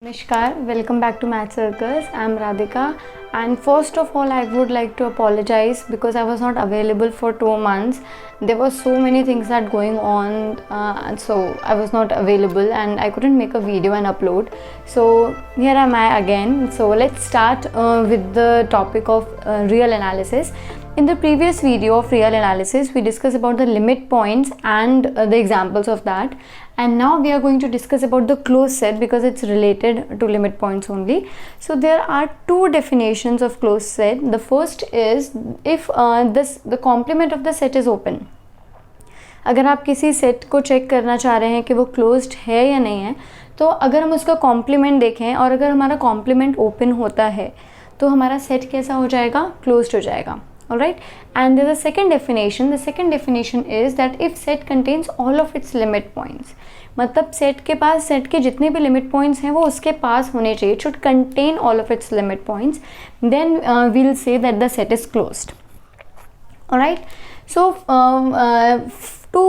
Namaskar, welcome back to Math Circus. I'm Radhika, and first of all, I would like to apologize because I was not available for 2 months. There were so many things that going on, and so I was not available, and I couldn't make a video and upload. So here am I again. So let's start with the topic of real analysis. In the previous video of real analysis, we discussed about the limit points and the examples of that. And now we are going to discuss about the closed set because it's related to limit points only. So there are two definitions of closed set. The first is if the complement of the set is open. अगर आप किसी set को check करना चाह रहे हैं कि वो क्लोज्ड है या नहीं है, तो अगर हम उसका कॉम्प्लीमेंट देखें और अगर हमारा कॉम्प्लीमेंट ओपन होता है तो हमारा सेट कैसा हो जाएगा? क्लोज्ड हो जाएगा. Alright, and there's a second definition. The second definition is that if set contains all of its limit points, मतलब सेट के पास सेट के जितने भी लिमिट पॉइंट्स हैं वो उसके पास होने चाहिए, should contain all of its limit points, then we'll say that the set is closed. Alright, so to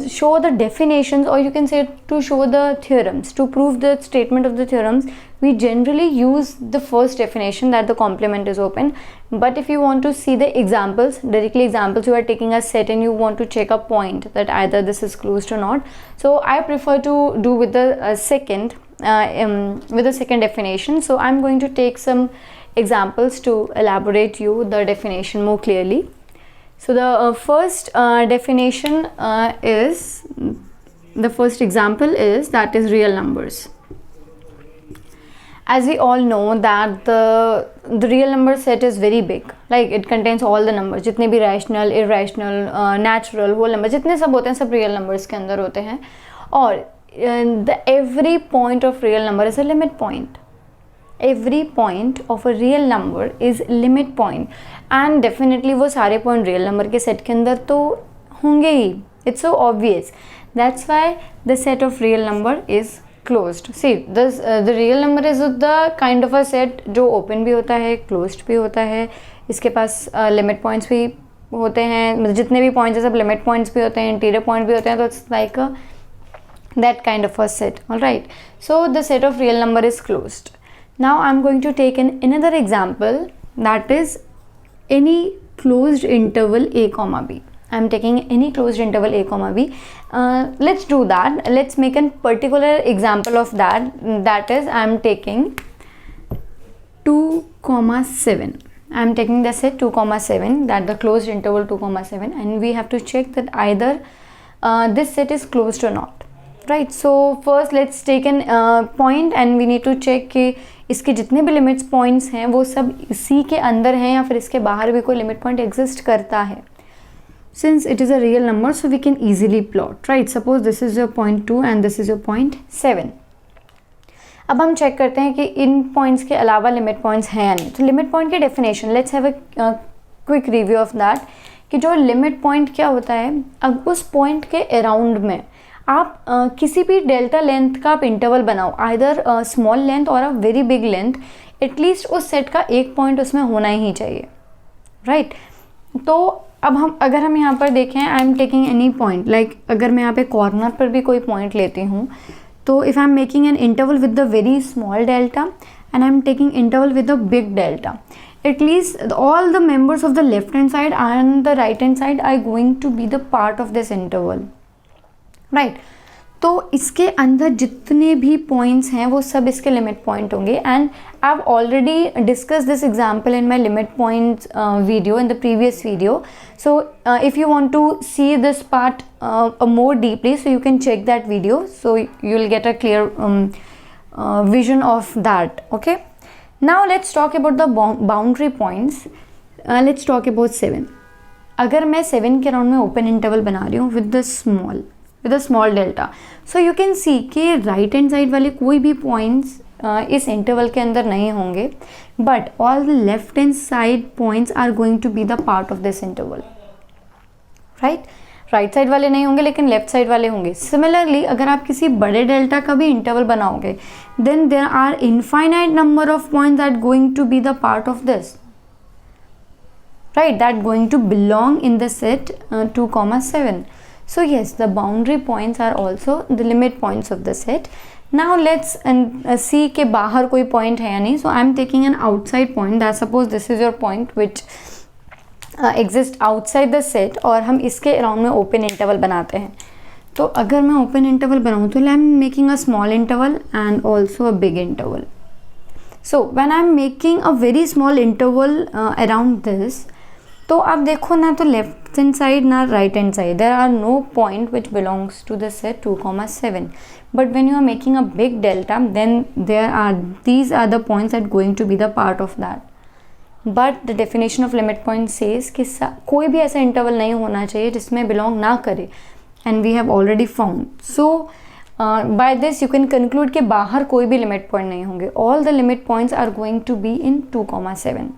show the definitions, or you can say to show the theorems, to prove the statement of the theorems, we generally use the first definition that the complement is open. But if you want to see the examples, directly examples, you are taking a set and you want to check a point that either this is closed or not. So I prefer to do with the second definition. So I'm going to take some examples to elaborate you the definition more clearly. So the first definition is, the first example is, that is real numbers. As we all know that the real number set is very big, like it contains all the numbers, जितने भी rational, irrational, natural, whole number, जितने सब होते हैं सब real numbers के अंदर होते हैं. और the every point of real number is a limit point. Every point of a real number is limit point, and definitely वो सारे point real number के set के अंदर तो होंगे ही. It's so obvious. That's why the set of real number is closed. See, this the real number is the kind of a set जो open भी होता है, closed भी होता है, इसके पास limit points भी होते हैं, मतलब जितने भी points हैं सब limit points भी होते हैं, interior point भी होते हैं, तो it's like that kind of a set. Alright, so the set of real number is closed. Now I'm going to take another example, that is any closed interval a comma b. I'm taking any closed interval a comma b. Let's do that. Let's make a particular example of that. That is, I'm taking 2,7. I'm taking the set 2,7, that the closed interval 2,7, and we have to check that either this set is closed or not. Right, so first let's take an point and we need to check कि इसके जितने भी limits points हैं वो सब इसी के अंदर हैं या फिर इसके बाहर भी कोई लिमिट पॉइंट एग्जिस्ट करता है. Since it is a real number, so we can easily plot. Right, suppose this is your point 2 and this is your point 7. अब हम चेक करते हैं कि इन पॉइंट्स के अलावा लिमिट पॉइंट्स हैं या नहीं. तो लिमिट पॉइंट की definition, let's have a quick review of that, कि जो लिमिट पॉइंट क्या होता है, अब उस पॉइंट के अराउंड में आप किसी भी डेल्टा लेंथ का आप इंटरवल बनाओ, आइदर स्मॉल लेंथ और a very big length, at least उस सेट का एक पॉइंट उसमें होना ही चाहिए. राइट, तो अब अगर हम यहाँ पर देखें, आई am taking any point, like अगर मैं यहाँ पे कॉर्नर पर भी कोई पॉइंट लेती हूँ, तो if I am making an interval with the very small delta and I am taking interval with the big delta, at least all the members of the left hand side and the right hand side are going to be the part of this interval. Right, तो इसके अंदर जितने भी points हैं वो सब इसके limit point होंगे. And I have already discuss this example in my limit point video in the previous video. So if you want to see this part more deeply, so you can check that video, so you will get a clear vision of that. Okay, now let's talk about the boundary points. Let's talk about 7. अगर मैं 7 के round में open interval बना रही हूँ with a small delta, so you can see कि right hand side वाले कोई भी पॉइंट्स इस इंटरवल के अंदर नहीं होंगे, but all the left hand side points are going to be the part of this interval. Right side वाले नहीं होंगे लेकिन लेफ्ट साइड वाले होंगे. सिमिलरली अगर आप किसी बड़े डेल्टा का भी इंटरवल बनाओगे, then there are infinite number of points that going to be the part of this, right, that going to belong in the set 2,7. So yes, the boundary points are also the limit points of the set. Now let's see कि बाहर कोई point है या नहीं. So I'm taking an outside point. That suppose this is your point which exist outside the set, और हम इसके around में open interval बनाते हैं. तो अगर मैं open interval बनाऊँ तो I'm making a small interval and also a big interval. So when I'm making a very small interval around this, तो आप देखो ना तो लेफ्ट हैंड साइड ना right hand side, there are no point which belongs to the set 2,7. But when you are making a big delta then these are the points that going to be the part of that. But the definition of limit point says कि कोई भी ऐसा interval नहीं होना चाहिए जिसमें belong ना करे, and we have already found. So by this you can conclude कि बाहर कोई भी लिमिट पॉइंट नहीं होंगे. all the limit points are going to be in 2,7.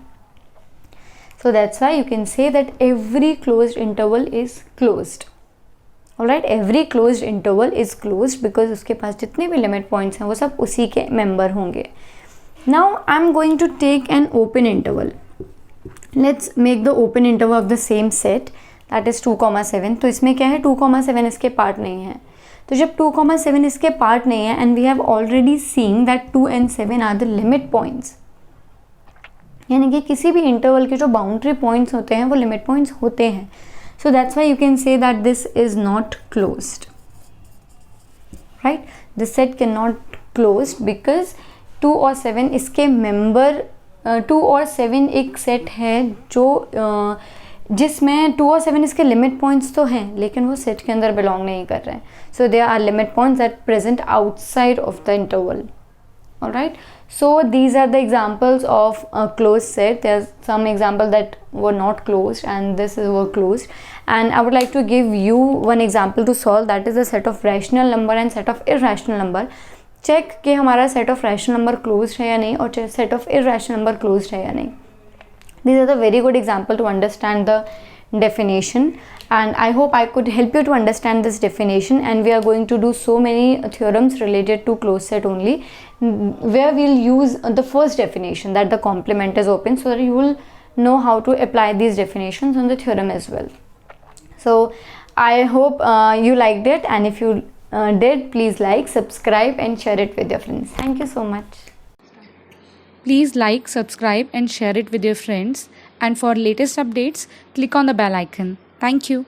so that's why you can say that every closed interval is closed. alright, every closed interval is closed because उसके पास जितने भी limit points हैं वो सब उसी के member होंगे. now I'm going to take an open interval. let's make the open interval of the same set, that is 2,7. तो इसमें क्या है, 2,7 इसके पार्ट नहीं है. तो जब 2,7 इसके पार्ट नहीं है, and we have already seen that 2 and 7 are the limit points, यानी कि किसी भी इंटरवल के जो बाउंड्री पॉइंट्स होते हैं वो लिमिट पॉइंट्स होते हैं. So that's why you can say that this is not closed. Right, this set can not closed because 2 और 7 इसके मेंबर, 2 और 7 एक सेट है जो जिसमें 2 और 7 इसके लिमिट पॉइंट्स तो हैं लेकिन वो सेट के अंदर बिलोंग नहीं कर रहे हैं. So they are limit points that present outside of the interval. Alright, so these are the examples of a closed set. There's some example that were not closed and this is were closed, and I would like to give you one example to solve, that is the set of rational number and set of irrational number. check कि हमारा set of rational number closed है या नहीं और set of irrational number closed है या नहीं. These are the very good example to understand the definition, and I hope I could help you to understand this definition. And we are going to do so many theorems related to closed set only, where we'll use the first definition, that the complement is open, so that you will know how to apply these definitions on the theorem as well. So I hope you liked it, and if you did, please like, subscribe and share it with your friends. Thank you so much. Please like, subscribe and share it with your friends. And for latest updates, click on the bell icon. Thank you.